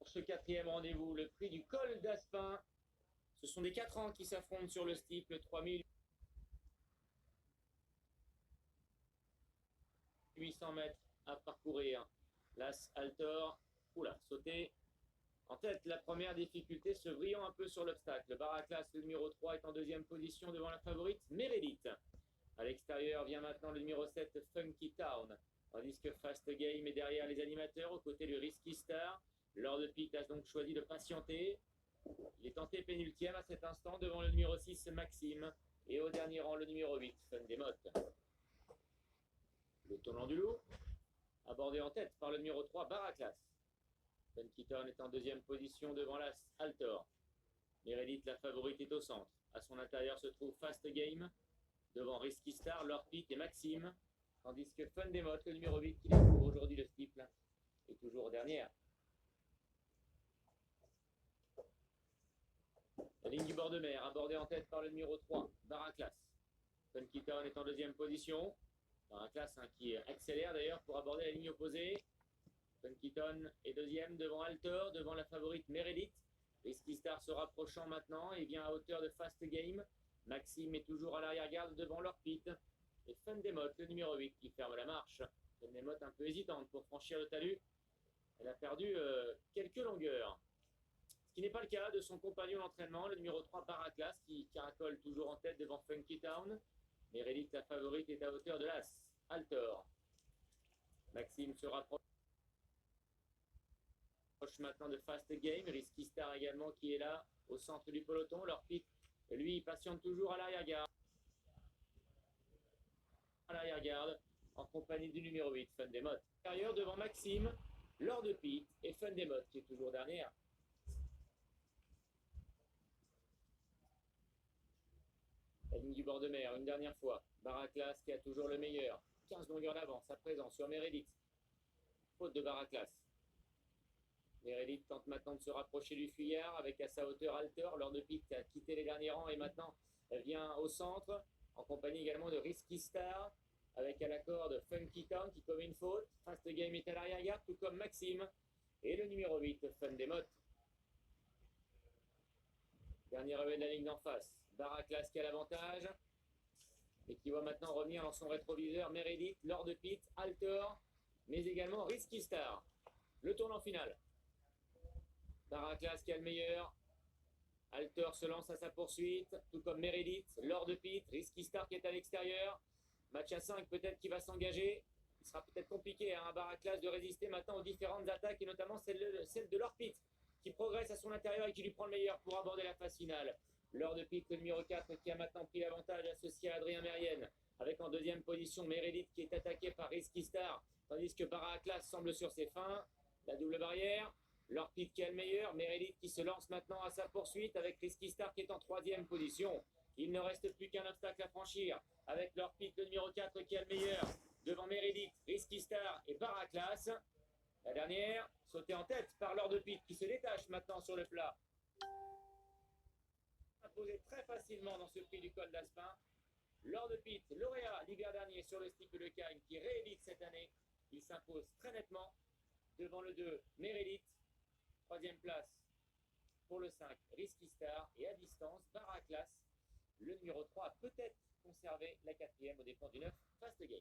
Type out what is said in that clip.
Ce quatrième rendez-vous, le prix du col d'Aspin. Ce sont des 4 ans qui s'affrontent sur le steeple, 3800 mètres à parcourir. L'As Altor, oula, sauté. En tête, la première difficulté, se brillant un peu sur l'obstacle. Baraclas, le numéro 3, est en deuxième position devant la favorite Meredith. À l'extérieur vient maintenant le numéro 7, Funky Town. Tandis que Fast Game est derrière les animateurs, aux côtés du Risky Star. Lord Pitt a donc choisi de patienter. Il est tenté pénultième à cet instant devant le numéro 6, Maxime. Et au dernier rang, le numéro 8, Fundemote. Le tournant du loup, abordé en tête par le numéro 3, Baraclas. Funky Town est en deuxième position devant l'As Altor. Meredith, la favorite, est au centre. À son intérieur se trouve Fast Game, devant Risky Star, Lord Pitt et Maxime. Tandis que Fundemote, le numéro 8, qui découvre aujourd'hui le steeple, est toujours dernière. La ligne du bord de mer, abordée en tête par le numéro 3, Baraclas. Funky Town est en deuxième position. Baraclas qui accélère d'ailleurs pour aborder la ligne opposée. Funky Town est deuxième devant Altor, devant la favorite Meredith. Risky Star se rapprochant maintenant et vient à hauteur de Fast Game. Maxime est toujours à l'arrière-garde devant Lord Pitt. Et Fundemote, le numéro 8, qui ferme la marche. Fundemote un peu hésitante pour franchir le talus. Elle a perdu quelques longueurs. Ce qui n'est pas le cas de son compagnon d'entraînement, le numéro 3, Baraclas, qui caracole toujours en tête devant Funky Town. Meredith, la favorite, est à hauteur de l'As Altor. Maxime se rapproche maintenant de Fast Game. Risky Star également qui est là au centre du peloton. Leur Pitt, lui, patiente toujours à l'arrière-garde. En compagnie du numéro 8, Fundemote. Derrière devant Maxime, Lord Pitt et Fundemote qui est toujours dernière. La ligne du bord de mer, une dernière fois. Baraclas qui a toujours le meilleur. 15 longueurs d'avance à présent sur Meredith. Faute de Baraclas. Meredith tente maintenant de se rapprocher du fuyard avec à sa hauteur Altor. Lord Pitt a quitté les derniers rangs et maintenant elle vient au centre. En compagnie également de Risky Star. Avec à la corde Funky Town qui commet une faute. Fast Game est à l'arrière-garde, tout comme Maxime. Et le numéro 8, Fundemote. Dernier revêt de la ligne d'en face. Baraclas qui a l'avantage. Et qui voit maintenant revenir dans son rétroviseur Meredith, Lord Pitt, Altor, mais également Risky Star. Le tournant final. Baraclas qui a le meilleur. Altor se lance à sa poursuite, tout comme Meredith, Lord Pitt, Risky Star qui est à l'extérieur. Match à 5 peut-être qui va s'engager. Il sera peut-être compliqué à Baraclas de résister maintenant aux différentes attaques et notamment celle de Lord Pitt qui progresse à son intérieur et qui lui prend le meilleur pour aborder la phase finale. Lord Pitt, le numéro 4, qui a maintenant pris l'avantage associé à Adrien Mérienne, avec en deuxième position Meredith qui est attaqué par Risky Star, tandis que Baraclas semble sur ses fins. La double barrière, Lord Pitt qui a le meilleur, Meredith qui se lance maintenant à sa poursuite avec Risky Star qui est en troisième position. Il ne reste plus qu'un obstacle à franchir, avec Lord Pitt, le numéro 4, qui a le meilleur, devant Meredith, Risky Star et Baraclas. La dernière, sautée en tête par Lord Pitt qui se détache maintenant sur le plat. Imposé très facilement dans ce prix du col d'Aspin. Lord Pitt, lauréat l'hiver dernier sur le steeple de Cagnes, qui réédite cette année. Il s'impose très nettement devant le 2, Meredith. Troisième place pour le 5, Risky Star. Et à distance, Baraclas. Le numéro 3 a peut-être conservé la quatrième aux dépens du 9, Fast Game.